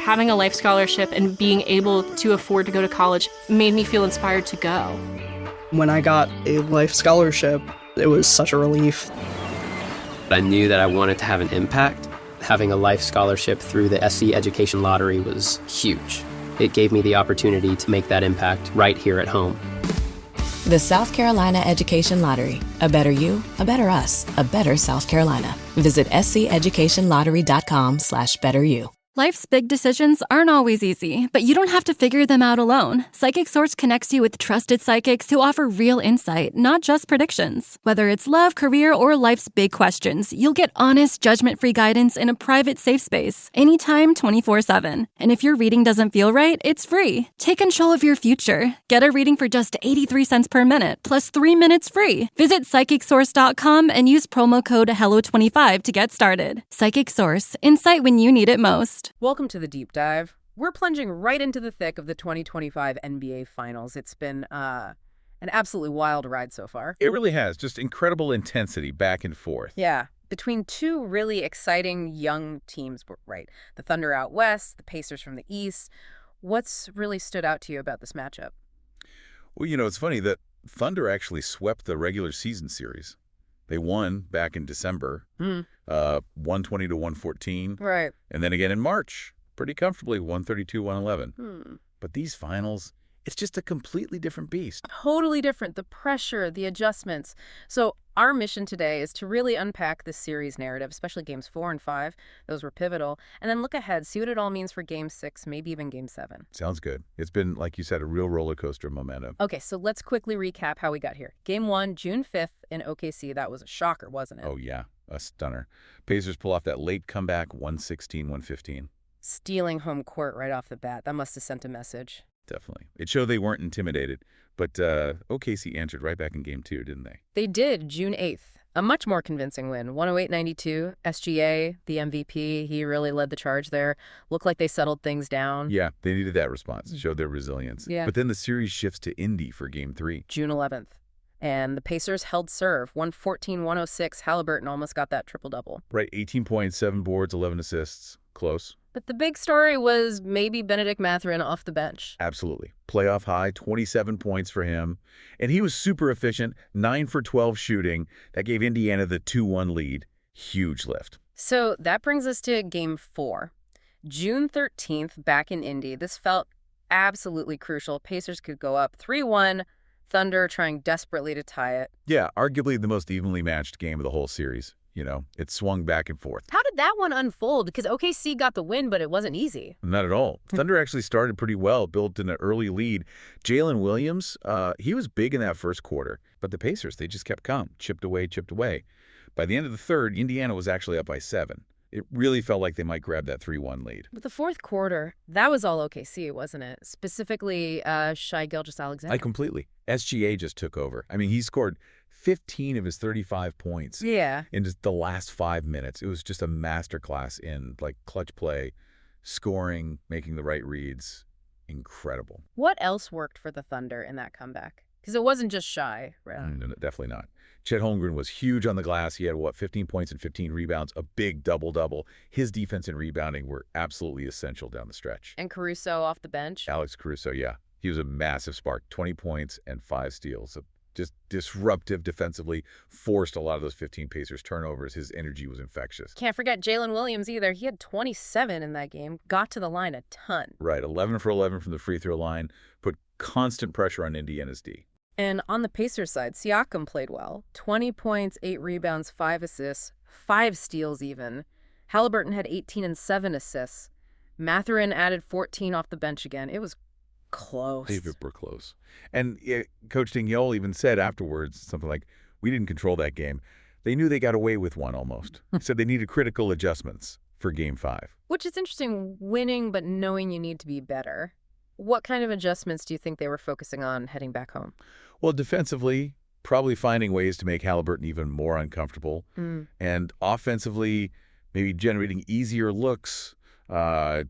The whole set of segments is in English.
having a life scholarship and being able to afford to go to college made me feel inspired to go. When I got a life scholarship, it was such a relief. I knew that I wanted to have an impact. Having a life scholarship through the SC Education Lottery was huge. It gave me the opportunity to make that impact right here at home. The South Carolina Education Lottery. A better you, a better us, a better South Carolina. Visit sceducationlottery.com/betteryou. Life's big decisions aren't always easy, but you don't have to figure them out alone. Psychic Source connects you with trusted psychics who offer real insight, not just predictions. Whether it's love, career, or life's big questions, you'll get honest, judgment-free guidance in a private, safe space, anytime, 24/7. And if your reading doesn't feel right, it's free. Take control of your future. Get a reading for just 83 cents per minute, plus 3 minutes free. Visit PsychicSource.com and use promo code HELLO25 to get started. Psychic Source, insight when you need it most. Welcome to the Deep Dive. We're plunging right into the thick of the 2025 NBA Finals. It's been an absolutely wild ride so far. It really has. Just incredible intensity back and forth. Yeah. Between two really exciting young teams, right? The Thunder out west, the Pacers from the east. What's really stood out to you about this matchup? Well, it's funny that Thunder actually swept the regular season series. They won back in December, 120 to 114. Right. And then again in March, pretty comfortably, 132-111. But these finals, it's just a completely different beast. Totally different. The pressure, the adjustments. So our mission today is to really unpack this series narrative, especially games 4 and 5. Those were pivotal. And then look ahead, see what it all means for game 6, maybe even game 7. Sounds good. It's been, like you said, a real roller coaster of momentum. Okay, so let's quickly recap how we got here. Game 1, June 5th in OKC. That was a shocker, wasn't it? Oh, yeah. A stunner. Pacers pull off that late comeback, 116-115. Stealing home court right off the bat. That must have sent a message. Definitely. It showed they weren't intimidated. But OKC answered right back in Game 2, didn't they? They did, June 8th. A much more convincing win, 108-92. SGA, the MVP, he really led the charge there. Looked like they settled things down. Yeah, they needed that response. It showed their resilience. Yeah. But then the series shifts to Indy for Game 3. June 11th. And the Pacers held serve, 114-106. Halliburton almost got that triple-double. Right, 18 points, 7 boards, 11 assists. Close. But the big story was maybe Benedict Mathurin off the bench. Absolutely. Playoff high, 27 points for him. And he was super efficient, 9 for 12 shooting. That gave Indiana the 2-1 lead. Huge lift. So that brings us to Game 4. June 13th, back in Indy. This felt absolutely crucial. Pacers could go up 3-1. Thunder trying desperately to tie it. Yeah, arguably the most evenly matched game of the whole series. It swung back and forth. How did that one unfold? Because OKC got the win, but it wasn't easy. Not at all. Thunder actually started pretty well, built in an early lead. Jalen Williams, he was big in that first quarter. But the Pacers, they just kept calm, chipped away, chipped away. By the end of the third, Indiana was actually up by 7. It really felt like they might grab that 3-1 lead. But the fourth quarter, that was all OKC, wasn't it? Specifically, Shai Gilgeous-Alexander. Completely. SGA just took over. I mean, he scored 15 of his 35 points in just the last 5 minutes. It was just a masterclass in clutch play, scoring, making the right reads. Incredible. What else worked for the Thunder in that comeback? Because it wasn't just Shai, right? No, definitely not. Chet Holmgren was huge on the glass. He had, 15 points and 15 rebounds, a big double-double. His defense and rebounding were absolutely essential down the stretch. And Caruso off the bench? Alex Caruso, yeah. He was a massive spark, 20 points and 5 steals. Just disruptive defensively, forced a lot of those 15 Pacers turnovers. His energy was infectious. Can't forget Jalen Williams either. He had 27 in that game, got to the line a ton. Right, 11 for 11 from the free throw line, put constant pressure on Indiana's D. And on the Pacers side, Siakam played well. 20 points, 8 rebounds, 5 assists, 5 steals even. Halliburton had 18 and 7 assists. Mathurin added 14 off the bench again. It was close. Super close. And Coach Dignol even said afterwards something like, we didn't control that game. They knew they got away with one almost. He said they needed critical adjustments for Game 5. Which is interesting, winning but knowing you need to be better. What kind of adjustments do you think they were focusing on heading back home? Well, defensively, probably finding ways to make Halliburton even more uncomfortable. And offensively, maybe generating easier looks,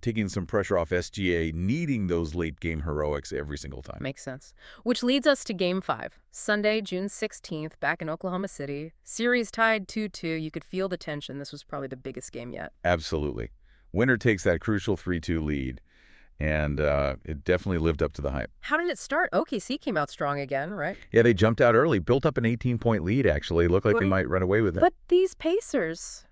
taking some pressure off SGA, needing those late-game heroics every single time. Makes sense. Which leads us to Game 5. Sunday, June 16th, back in Oklahoma City. Series tied 2-2. You could feel the tension. This was probably the biggest game yet. Absolutely. Winner takes that crucial 3-2 lead, and it definitely lived up to the hype. How did it start? OKC came out strong again, right? Yeah, they jumped out early, built up an 18-point lead, actually. Looked like they might run away with it. But these Pacers,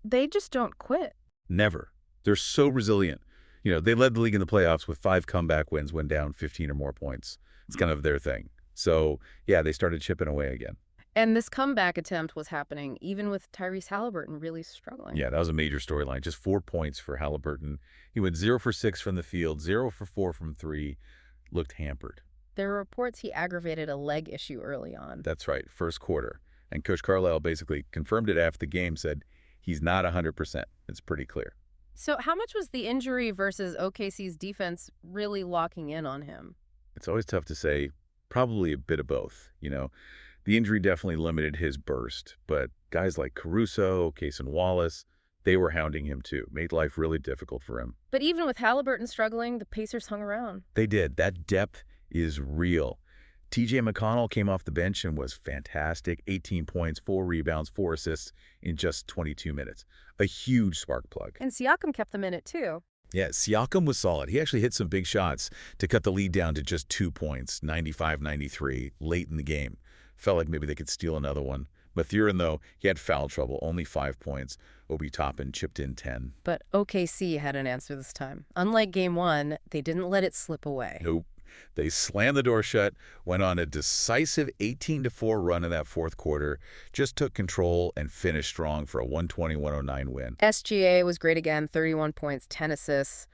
they just don't quit. Never. They're so resilient. You know, they led the league in the playoffs with 5 comeback wins when down 15 or more points. It's kind of their thing. So, yeah, they started chipping away again. And this comeback attempt was happening even with Tyrese Halliburton really struggling. Yeah, that was a major storyline. Just 4 points for Halliburton. He went 0 for 6 from the field, 0 for 4 from 3. Looked hampered. There were reports he aggravated a leg issue early on. That's right, first quarter. And Coach Carlisle basically confirmed it after the game, said he's not 100%. It's pretty clear. So how much was the injury versus OKC's defense really locking in on him? It's always tough to say. Probably a bit of both, you know. The injury definitely limited his burst, but guys like Caruso, Wallace, they were hounding him too. Made life really difficult for him. But even with Halliburton struggling, the Pacers hung around. They did. That depth is real. TJ McConnell came off the bench and was fantastic. 18 points, 4 rebounds, 4 assists in just 22 minutes. A huge spark plug. And Siakam kept them in it too. Yeah, Siakam was solid. He actually hit some big shots to cut the lead down to just 2 points, 95-93, late in the game. Felt like maybe they could steal another one. Mathurin, though, he had foul trouble, only 5 points. Obi Toppin chipped in 10. But OKC had an answer this time. Unlike Game 1, they didn't let it slip away. Nope. They slammed the door shut, went on a decisive 18-4 run in that fourth quarter, just took control and finished strong for a 120-109 win. SGA was great again, 31 points, 10 assists.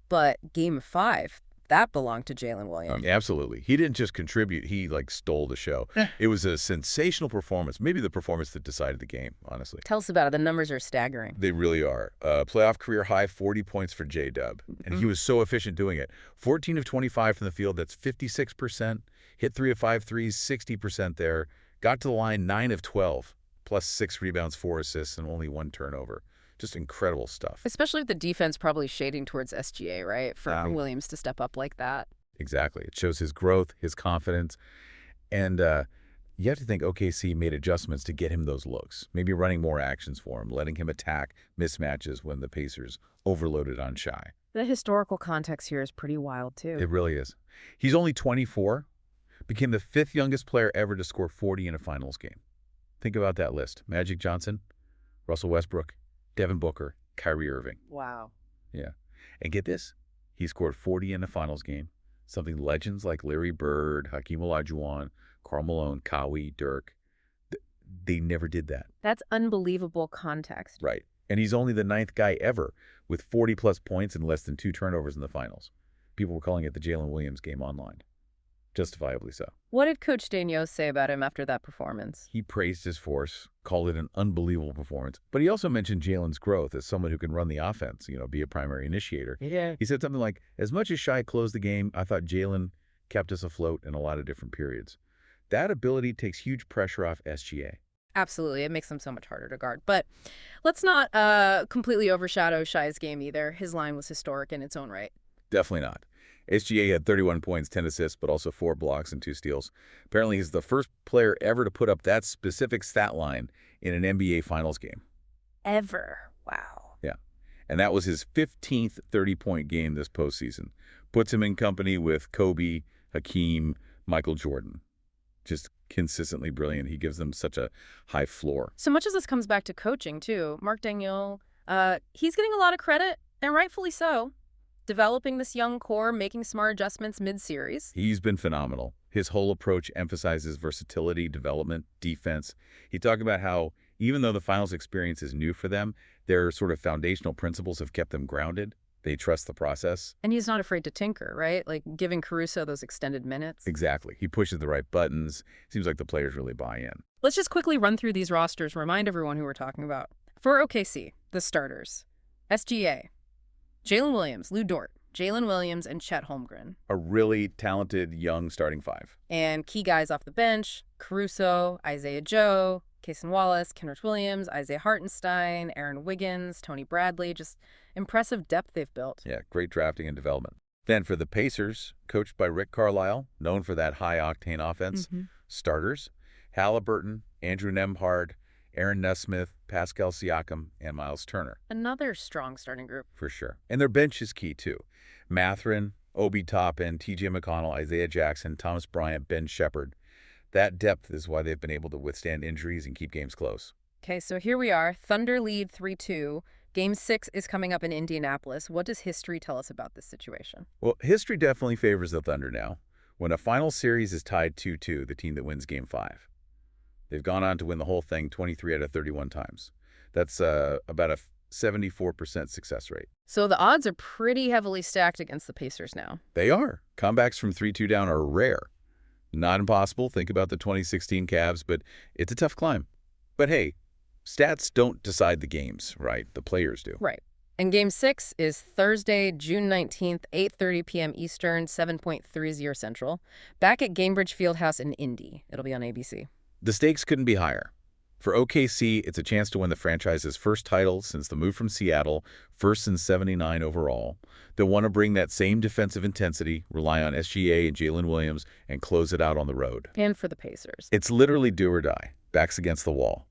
But Game 5, that belonged to Jalen Williams. Absolutely. He didn't just contribute. He, stole the show. It was a sensational performance, maybe the performance that decided the game, honestly. Tell us about it. The numbers are staggering. They really are. Playoff career high, 40 points for J-Dub. And he was so efficient doing it. 14 of 25 from the field, that's 56%. Hit 3 of 5 threes, 60% there. Got to the line 9 of 12, plus 6 rebounds, 4 assists, and only 1 turnover. Just incredible stuff. Especially with the defense probably shading towards SGA, right? For Williams to step up like that. Exactly. It shows his growth, his confidence. And you have to think OKC made adjustments to get him those looks. Maybe running more actions for him, letting him attack mismatches when the Pacers overloaded on Shai. The historical context here is pretty wild, too. It really is. He's only 24, became the 5th youngest player ever to score 40 in a finals game. Think about that list. Magic Johnson, Russell Westbrook, Devin Booker, Kyrie Irving. Wow. Yeah. And get this. He scored 40 in a finals game. Something legends like Larry Bird, Hakeem Olajuwon, Karl Malone, Kawhi, Dirk, they never did that. That's unbelievable context. Right. And he's only the 9th guy ever with 40-plus points and less than 2 turnovers in the finals. People were calling it the Jalen Williams game online. Justifiably so. What did Coach Daigneault say about him after that performance? He praised his force, called it an unbelievable performance, but he also mentioned Jalen's growth as someone who can run the offense, be a primary initiator. Yeah. He said something like, as much as Shai closed the game, I thought Jalen kept us afloat in a lot of different periods. That ability takes huge pressure off SGA. Absolutely. It makes them so much harder to guard. But let's not completely overshadow Shai's game either. His line was historic in its own right. Definitely not. SGA had 31 points, 10 assists, but also 4 blocks and 2 steals. Apparently, he's the first player ever to put up that specific stat line in an NBA Finals game. Ever. Wow. Yeah. And that was his 15th 30-point game this postseason. Puts him in company with Kobe, Hakeem, Michael Jordan. Just consistently brilliant. He gives them such a high floor. So much as this comes back to coaching, too. Mark Daigneault, he's getting a lot of credit, and rightfully so. Developing this young core, making smart adjustments mid-series. He's been phenomenal. His whole approach emphasizes versatility, development, defense. He talked about how even though the finals experience is new for them, their sort of foundational principles have kept them grounded. They trust the process. And he's not afraid to tinker, right? Like giving Caruso those extended minutes. Exactly. He pushes the right buttons. Seems like the players really buy in. Let's just quickly run through these rosters, remind everyone who we're talking about. For OKC, the starters. SGA. Jalen Williams, Lou Dort, Jalen Williams, and Chet Holmgren. A really talented young starting 5. And key guys off the bench, Caruso, Isaiah Joe, Cason Wallace, Kenrich Williams, Isaiah Hartenstein, Aaron Wiggins, Tony Bradley. Just impressive depth they've built. Yeah, great drafting and development. Then for the Pacers, coached by Rick Carlisle, known for that high-octane offense, starters, Halliburton, Andrew Nembhard, Aaron Nesmith, Pascal Siakam, and Miles Turner. Another strong starting group. For sure. And their bench is key, too. Mathurin, Obi Toppin, T.J. McConnell, Isaiah Jackson, Thomas Bryant, Ben Shepherd. That depth is why they've been able to withstand injuries and keep games close. Okay, so here we are. Thunder lead 3-2. Game 6 is coming up in Indianapolis. What does history tell us about this situation? Well, history definitely favors the Thunder now. When a final series is tied 2-2, the team that wins Game 5. They've gone on to win the whole thing 23 out of 31 times. That's about a 74% success rate. So the odds are pretty heavily stacked against the Pacers now. They are. Comebacks from 3-2 down are rare. Not impossible. Think about the 2016 Cavs, but it's a tough climb. But hey, stats don't decide the games, right? The players do. Right. And Game 6 is Thursday, June 19th, 8:30 p.m. Eastern, 7.30 Central, back at Gainbridge Fieldhouse in Indy. It'll be on ABC. The stakes couldn't be higher. For OKC, it's a chance to win the franchise's first title since the move from Seattle, first in 79 overall. They'll want to bring that same defensive intensity, rely on SGA and Jalen Williams, and close it out on the road. And for the Pacers. It's literally do or die, backs against the wall.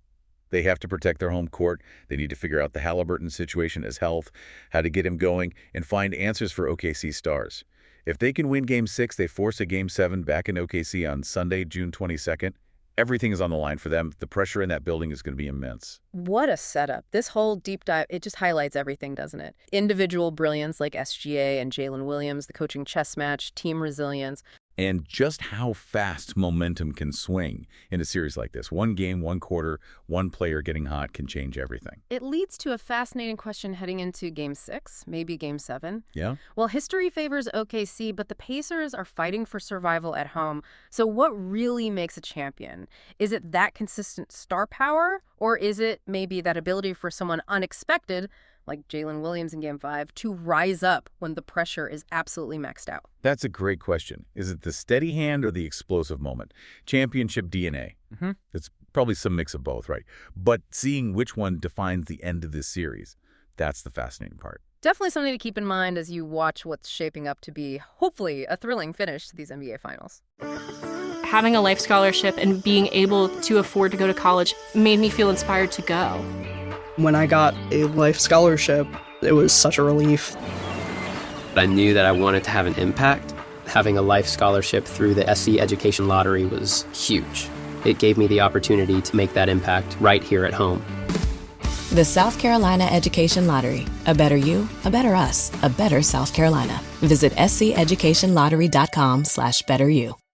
They have to protect their home court. They need to figure out the Halliburton situation, his health, how to get him going, and find answers for OKC stars. If they can win Game 6, they force a Game 7 back in OKC on Sunday, June 22nd. Everything is on the line for them. The pressure in that building is going to be immense. What a setup. This whole deep dive, it just highlights everything, doesn't it? Individual brilliance like SGA and Jalen Williams, the coaching chess match, team resilience. And just how fast momentum can swing in a series like this. One game, one quarter, one player getting hot can change everything. It leads to a fascinating question heading into Game 6, maybe Game 7. Yeah? Well, history favors OKC, but the Pacers are fighting for survival at home. So what really makes a champion? Is it that consistent star power? Or is it maybe that ability for someone unexpected, like Jalen Williams in Game 5, to rise up when the pressure is absolutely maxed out? That's a great question. Is it the steady hand or the explosive moment? Championship DNA. It's probably some mix of both, right? But seeing which one defines the end of this series, that's the fascinating part. Definitely something to keep in mind as you watch what's shaping up to be, hopefully, a thrilling finish to these NBA Finals. Having a life scholarship and being able to afford to go to college made me feel inspired to go. When I got a life scholarship, it was such a relief. I knew that I wanted to have an impact. Having a life scholarship through the SC Education Lottery was huge. It gave me the opportunity to make that impact right here at home. The South Carolina Education Lottery. A better you, a better us, a better South Carolina. Visit sceducationlottery.com/betteryou.